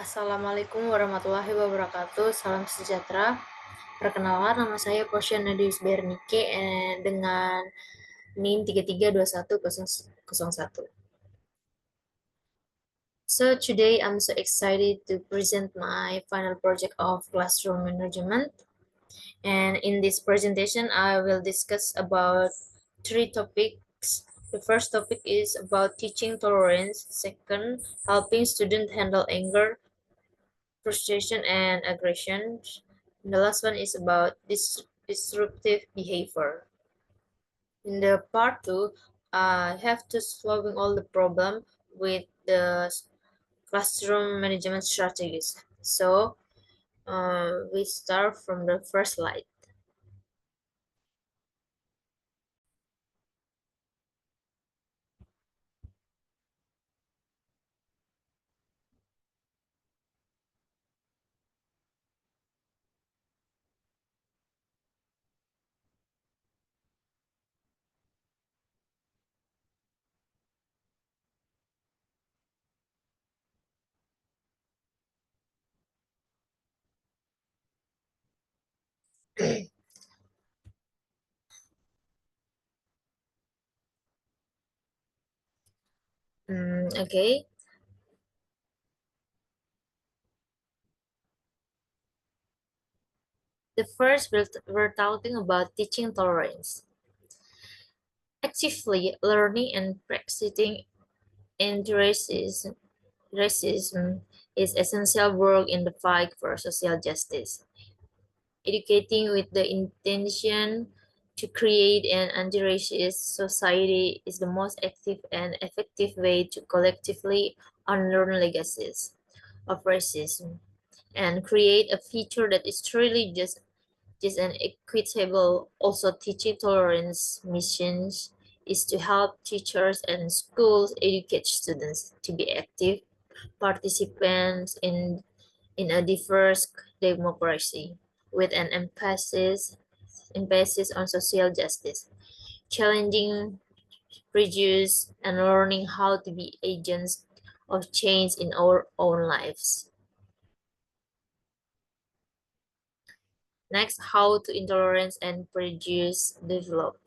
Assalamualaikum warahmatullahi wabarakatuh. Salam sejahtera. Perkenalkan, nama saya posianadius bernike dengan NIM 332101. So today I'm so excited to present my final project of classroom management. And in this presentation, I will discuss about three topics. The first topic is about teaching tolerance. Second, helping students handle anger, frustration, and aggression. The last one is about disruptive behavior. In the part two, I have to solving all the problem with the classroom management strategies. So we start from the first slide. Okay. The first, we're talking about teaching tolerance. Actively learning and practicing anti-racism is essential work in the fight for social justice. Educating with the intention to create an anti-racist society is the most active and effective way to collectively unlearn legacies of racism and create a future that is truly just and equitable. Also, teaching tolerance missions is to help teachers and schools educate students to be active participants in a diverse democracy with an emphasis on social justice, challenging prejudice, and learning how to be agents of change in our own lives. Next, how to intolerance and prejudice develop.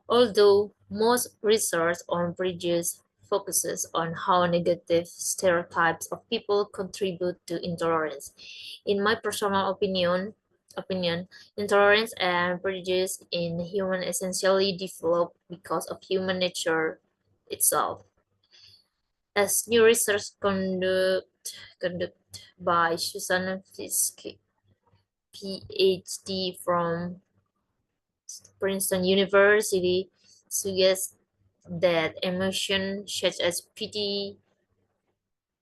Although most research on prejudice focuses on how negative stereotypes of people contribute to intolerance, in my personal opinion, intolerance and prejudice in human essentially develop because of human nature itself. As new research conducted by Susan Fiske, PhD from Princeton University, suggests that emotions such as pity,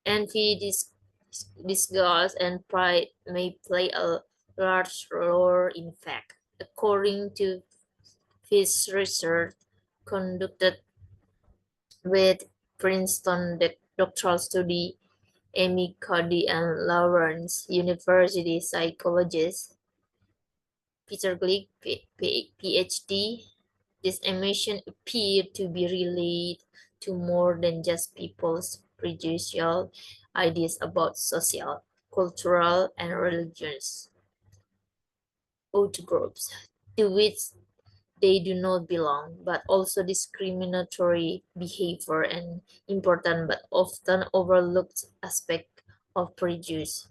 envy, disgust, and pride may play a large role in fact. According to his research conducted with Princeton doctoral study, Amy Cuddy and Lawrence University psychologist Peter Glick, PhD, these emotions appear to be related to more than just people's prejudicial ideas about social, cultural, and religious outgroups to which they do not belong, but also discriminatory behavior and important but often overlooked aspect of prejudice.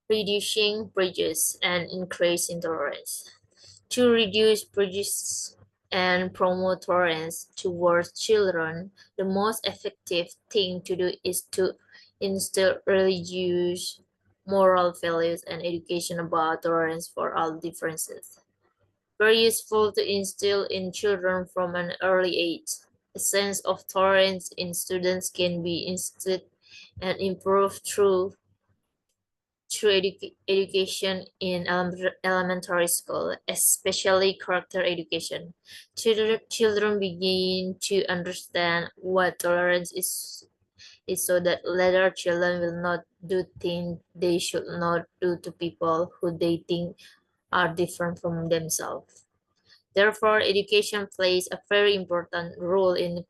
Reducing prejudice and increase tolerance. To reduce prejudice and promote tolerance towards children, the most effective thing to do is to instill religious, moral values and education about tolerance for all differences. Very useful to instill in children from an early age. A sense of tolerance in students can be instilled and improved through education in elementary school, especially character education. Children begin to understand what tolerance is so that later children will not do things they should not do to people who they think are different from themselves. Therefore, education plays a very important role in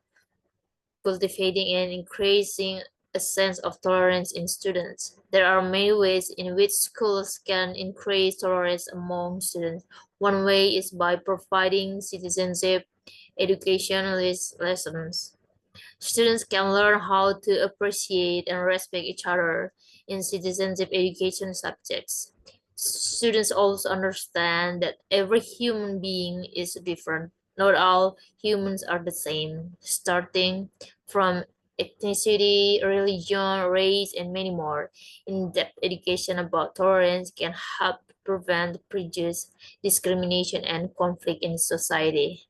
cultivating and increasing a sense of tolerance in students. There are many ways in which schools can increase tolerance among students. One way is by providing citizenship education lessons. Students can learn how to appreciate and respect each other in citizenship education subjects. Students also understand that every human being is different. Not all humans are the same, starting from ethnicity, religion, race, and many more. In-depth education about tolerance can help prevent prejudice, discrimination, and conflict in society.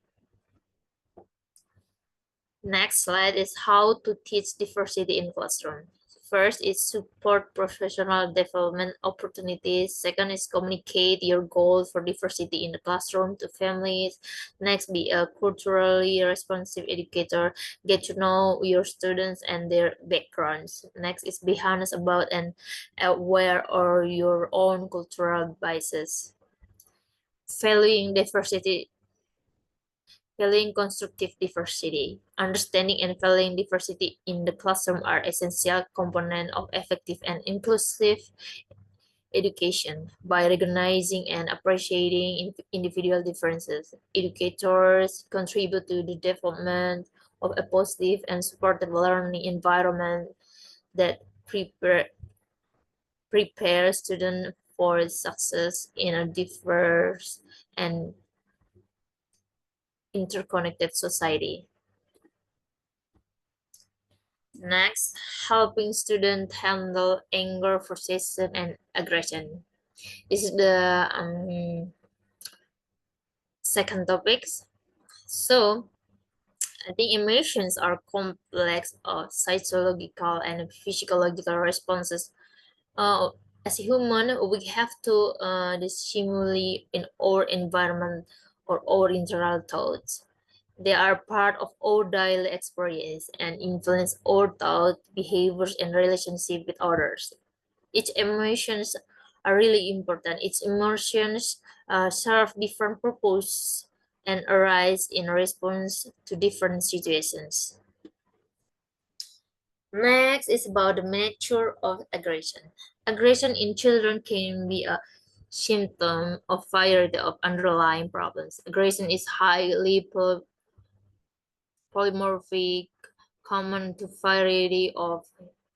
Next slide is how to teach diversity in classroom. First is support professional development opportunities. Second is communicate your goals for diversity in the classroom to families. Next, be a culturally responsive educator. Get to know your students and their backgrounds. Next is be honest about and aware of your own cultural biases. Valuing diversity Valuing constructive diversity. Understanding and valuing diversity in the classroom are essential components of effective and inclusive education. By recognizing and appreciating individual differences, educators contribute to the development of a positive and supportive learning environment that prepare students for success in a diverse and interconnected society. Next, helping students handle anger, frustration, and aggression. This is the second topics. So, I think emotions are complex psychological and physiological responses. Uh, as a human, we have to the stimuli in our environment or our internal thoughts. They are part of our daily experience and influence our thought, behaviors, and relationship with others. Each emotions are really important. Each emotions serve different purpose and arise in response to different situations. Next is about the nature of aggression. Aggression in children can be a symptom of variety of underlying problems. Aggression is highly polymorphic, common to variety of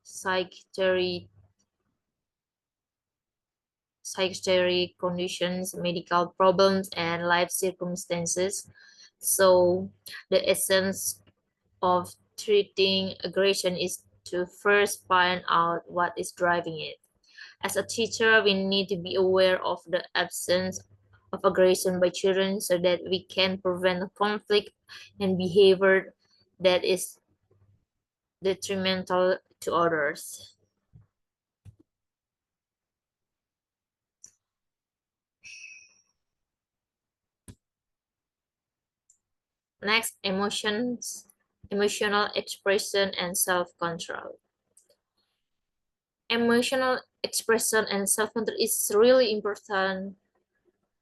psychiatric conditions, medical problems, and life circumstances. So, the essence of treating aggression is to first find out what is driving it. As a teacher, we need to be aware of the absence of aggression by children so that we can prevent conflict and behavior that is detrimental to others. Next, emotional expression and self-control. Emotional expression and self-control is really important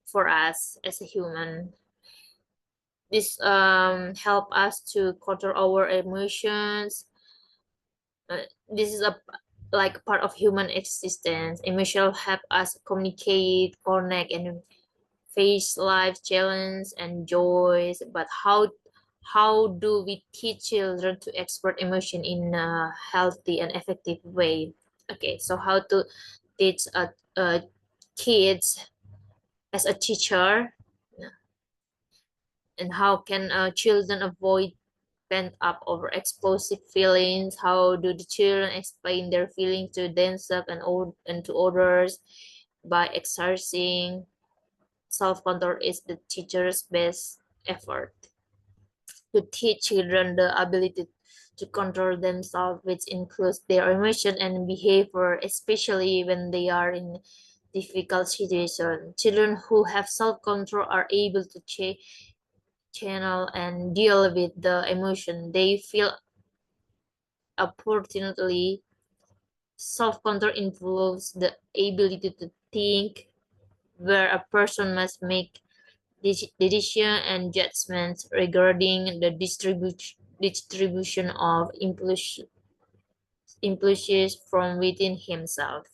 for us as a human. This help us to control our emotions. This is a like part of human existence. Emotional help us communicate, connect, and face life challenge and joys. But how do we teach children to express emotion in a healthy and effective way? Okay, so how to teach kids as a teacher, and how can children avoid pent up or explosive feelings? How do the children explain their feelings to themselves and to others? By exercising self-control is the teacher's best effort to teach children the ability to control themselves, which includes their emotion and behavior, especially when they are in difficult situations. Children who have self-control are able to channel and deal with the emotion they feel opportunely. Self-control involves the ability to think where a person must make decision and judgments regarding the distribution of impulses from within himself.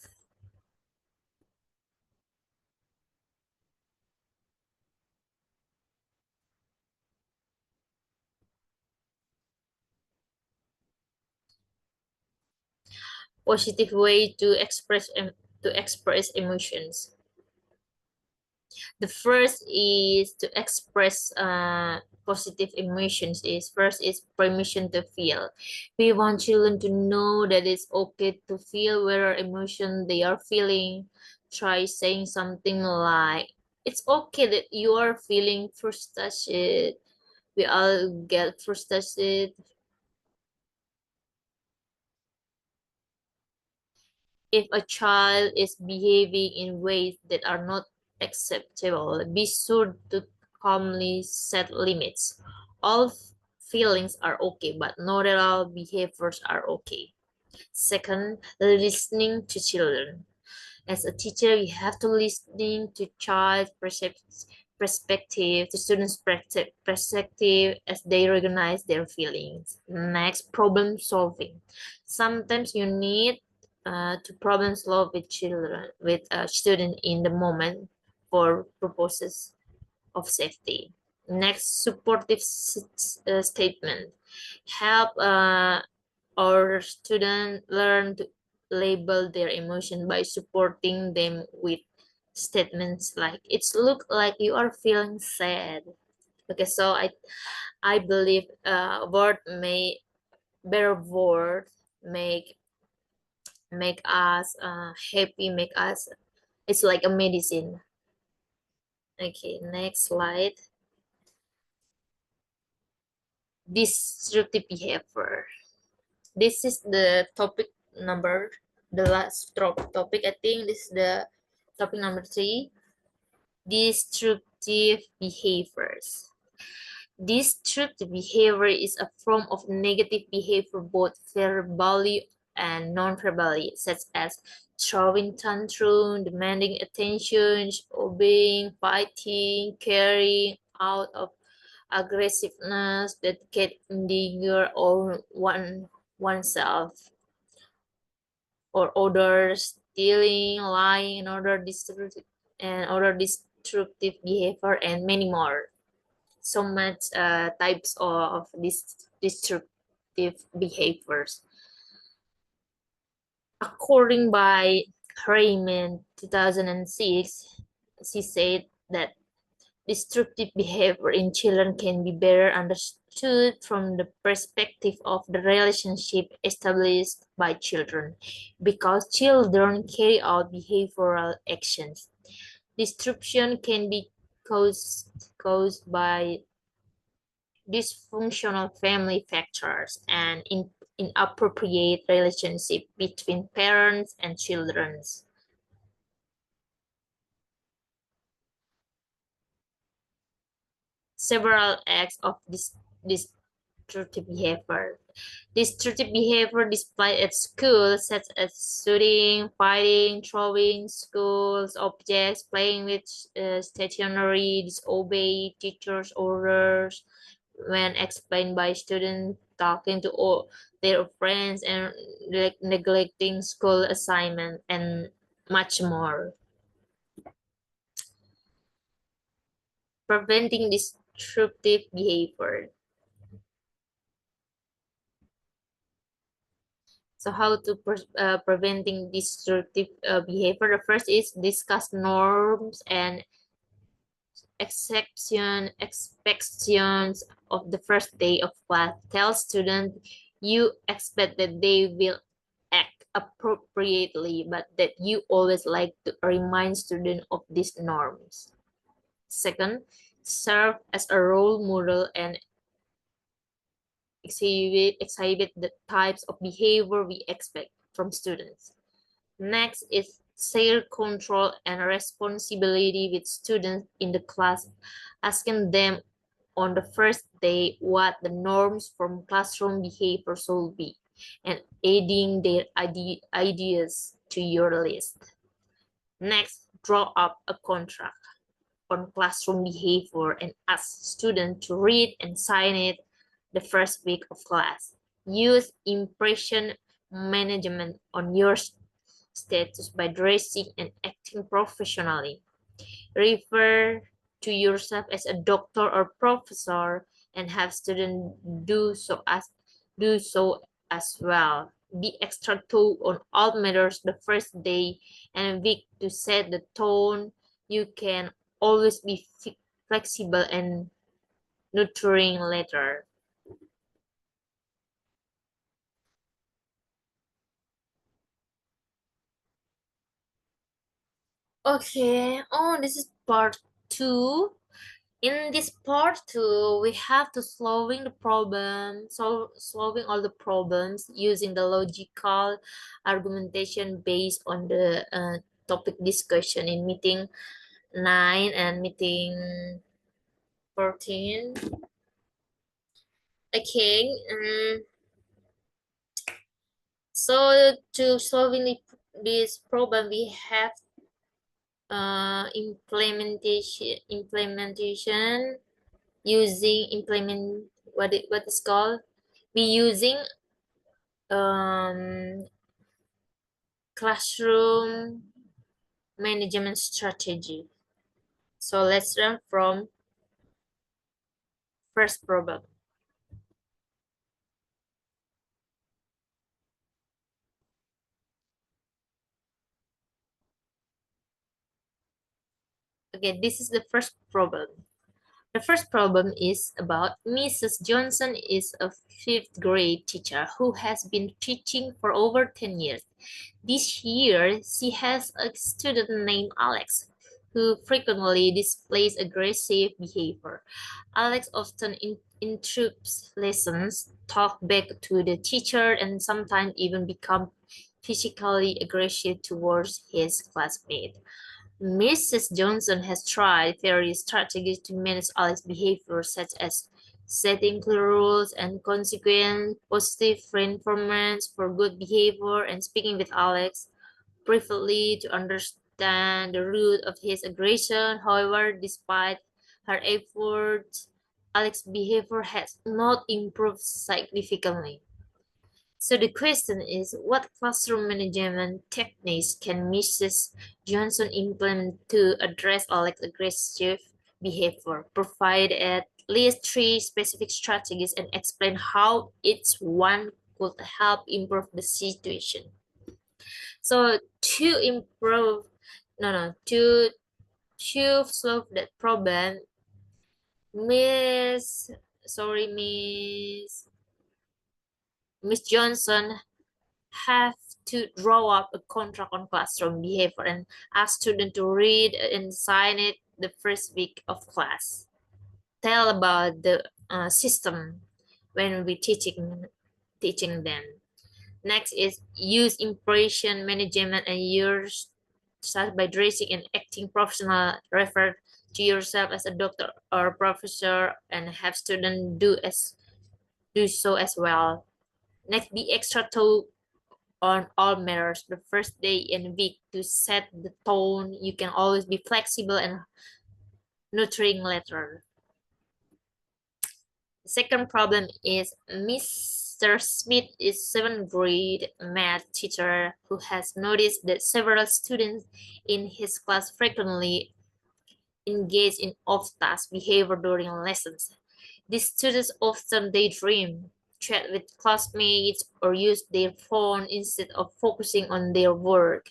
Positive way to express emotions. The first is to express positive emotions is first is permission to feel. We want children to know that it's okay to feel whatever emotion they are feeling. Try saying something like, it's okay that you are feeling frustrated. We all get frustrated. If a child is behaving in ways that are not acceptable, be sure to calmly set limits. All feelings are okay, but not all behaviors are okay. Second, listening to children. As a teacher, we have to listening to child perspective, to students' perspective as they recognize their feelings. Next, problem solving. Sometimes you need to problem solve with children, with a student in the moment for purposes of safety. Next, supportive statement. Help our students learn to label their emotion by supporting them with statements like, it's look like you are feeling sad. Okay, so I believe word may better word make make us happy, make us, it's like a medicine. Okay, next slide. Disruptive behavior. This is the topic number, the last topic. I think this is the topic number 3. Destructive behaviors. Destructive behavior is a form of negative behavior both verbally and non-verbally, such as throwing tantrum, demanding attention, obeying, fighting, carrying out of aggressiveness that can endanger oneself or others, stealing, lying, and other destructive behavior, and many more. So much types of this destructive behaviors. According by Raymond 2006, she said that destructive behavior in children can be better understood from the perspective of the relationship established by children, because children carry out behavioral actions. Disruption can be caused by dysfunctional family factors and inappropriate relationship between parents and children. Several acts of this destructive behavior. Destructive behavior displayed at school, such as shooting, fighting, throwing schools objects, playing with stationery, disobey teachers' orders when explained by students, talking to all their friends, and neglecting school assignment, and much more. Preventing destructive behavior. So how to preventing destructive behavior? The first is discuss norms and expectations of the first day of class. Tell students you expect that they will act appropriately, but that you always like to remind students of these norms. Second, serve as a role model and exhibit the types of behavior we expect from students. Next is share control and responsibility with students in the class, asking them on the first day what the norms from classroom behavior should be, and adding their ideas to your list. Next, draw up a contract on classroom behavior and ask students to read and sign it the first week of class. Use impression management on your status by dressing and acting professionally. Refer to yourself as a doctor or professor and have students do so as well. Be extra thorough on all matters the first day and week to set the tone. You can always be flexible and nurturing later. Okay, oh, this is part two. In this part two, we have to solving all the problems using the logical argumentation based on the topic discussion in meeting 9 and meeting 14. Okay, so to solving this problem, we have implementation using what is called we using um classroom management strategy. So let's learn from first problem. Okay, this is the first problem. The first problem is about Mrs. Johnson is a fifth grade teacher who has been teaching for over 10 years. This year, she has a student named Alex who frequently displays aggressive behavior. Alex often interrupts lessons, talk back to the teacher, and sometimes even become physically aggressive towards his classmates. Mrs. Johnson has tried various strategies to manage Alex's behavior, such as setting clear rules and consequent positive reinforcements for good behavior, and speaking with Alex briefly to understand the root of his aggression. However, despite her efforts, Alex's behavior has not improved significantly. So the question is, what classroom management techniques can Mrs. Johnson implement to address Alex's aggressive behavior? Provide at least three specific strategies and explain how each one could help improve the situation. So to improve, no, no, to solve that problem, Miss, sorry, Miss Johnson have to draw up a contract on classroom behavior and ask students to read and sign it the first week of class. Tell about the system when we teaching them. Next is use impression management and yours start by dressing and acting professional. Refer to yourself as a doctor or professor and have students do so as well. Next, be extra thorough on all matters the first day and week to set the tone. You can always be flexible and nurturing later. The second problem is Mr. Smith is seventh grade math teacher who has noticed that several students in his class frequently engage in off-task behavior during lessons. These students often daydream, chat with classmates, or use their phone instead of focusing on their work.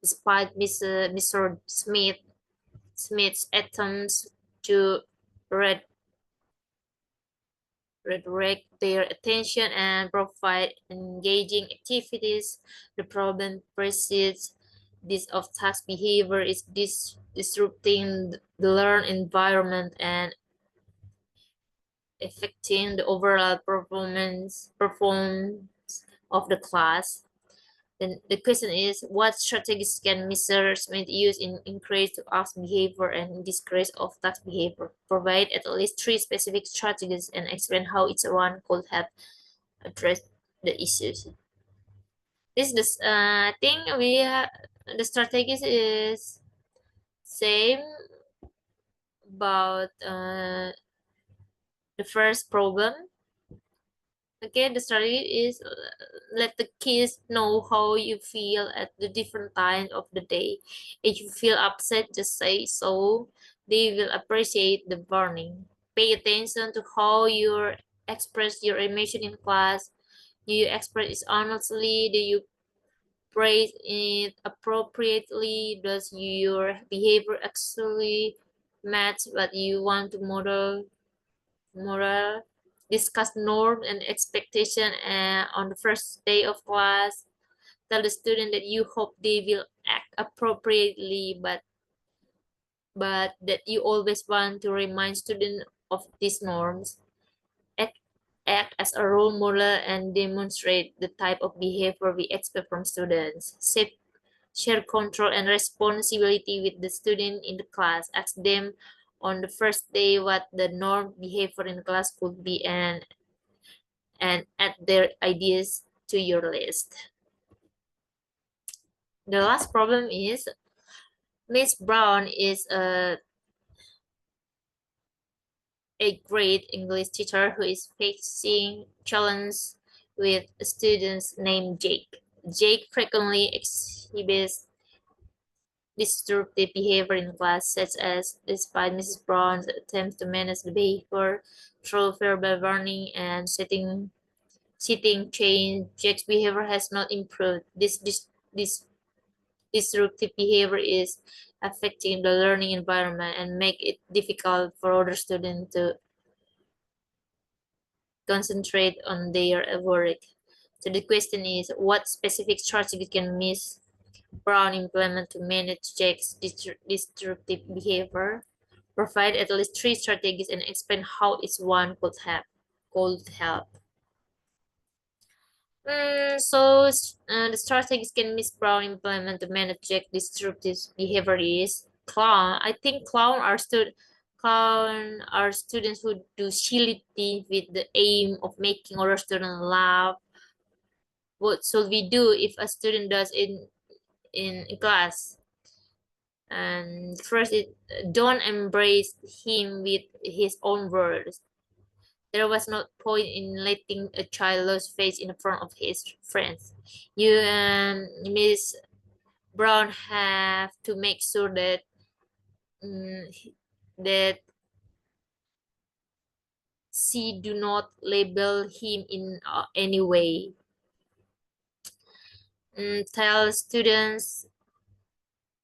Despite Mr. Smith's attempts to redirect their attention and provide engaging activities, the problem persists. This off-task behavior is disrupting the learn environment and affecting the overall performance of the class. Then the question is, what strategies can Mr. Smith use in encourage to ask behavior and discourage of task behavior? Provide at least three specific strategies and explain how each one could have addressed the issues. This is the thing we have. The strategies is Same about the first problem. Okay, the strategy is let the kids know how you feel at the different times of the day. If you feel upset, just say so. They will appreciate the warning. Pay attention to how you express your emotion in class. Do you express it honestly? Do you praise it appropriately? Does your behavior actually match what you want to model? Discuss norms and expectation on the first day of class. Tell the student that you hope they will act appropriately, but that you always want to remind students of these norms. Act, act as a role model and demonstrate the type of behavior we expect from students. Share control and responsibility with the student in the class. Ask them on the first day what the norm behavior in the class could be, and add their ideas to your list. The last problem is Miss Brown is a great English teacher who is facing challenge with students named Jake. Jake frequently exhibits disruptive behavior in class, such as despite Mrs. Brown's attempts to manage the behavior through verbal warning and sitting change, Jake's behavior has not improved. This disruptive behavior is affecting the learning environment and make it difficult for other students to concentrate on their work. So the question is, what specific strategy can Miss Brown implement to manage Jake's disruptive behavior? Provide at least three strategies and explain how each one could help. The strategies can Miss Brown implement to manage Jack disruptive behavior is clown. I think clown are students who do silly things with the aim of making other students laugh. What should we do if a student does in class? And first, don't embrace him with his own words. There was no point in letting a child lose face in front of his friends. You and Miss Brown have to make sure mm, that she do not label him in any way. Tell students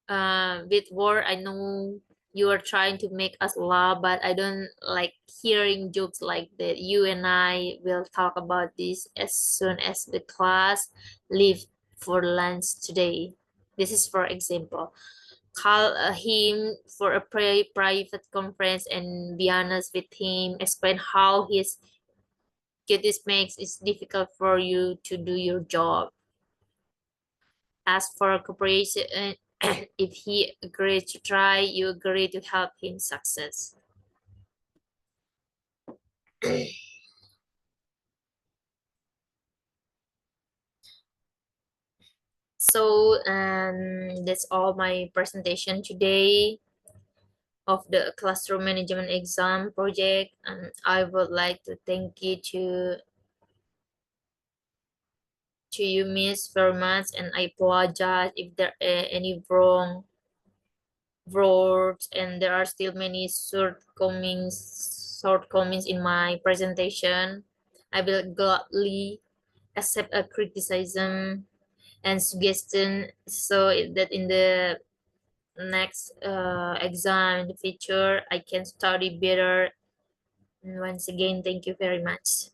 with word, I know you are trying to make us laugh, but I don't like hearing jokes like that. You and I will talk about this as soon as the class leave for lunch today. This is for example. Call him for a private conference and be honest with him. Explain how his cuties makes it difficult for you to do your job. Ask for cooperation. If he agrees to try, you agree to help him success. That's all my presentation today of the classroom management exam project. And I would like to thank you to you, Miss, very much, and I apologize if there are any wrong words and there are still many shortcomings in my presentation. I will gladly accept a criticism and suggestion so that in the next exam in the future I can study better. And once again, thank you very much.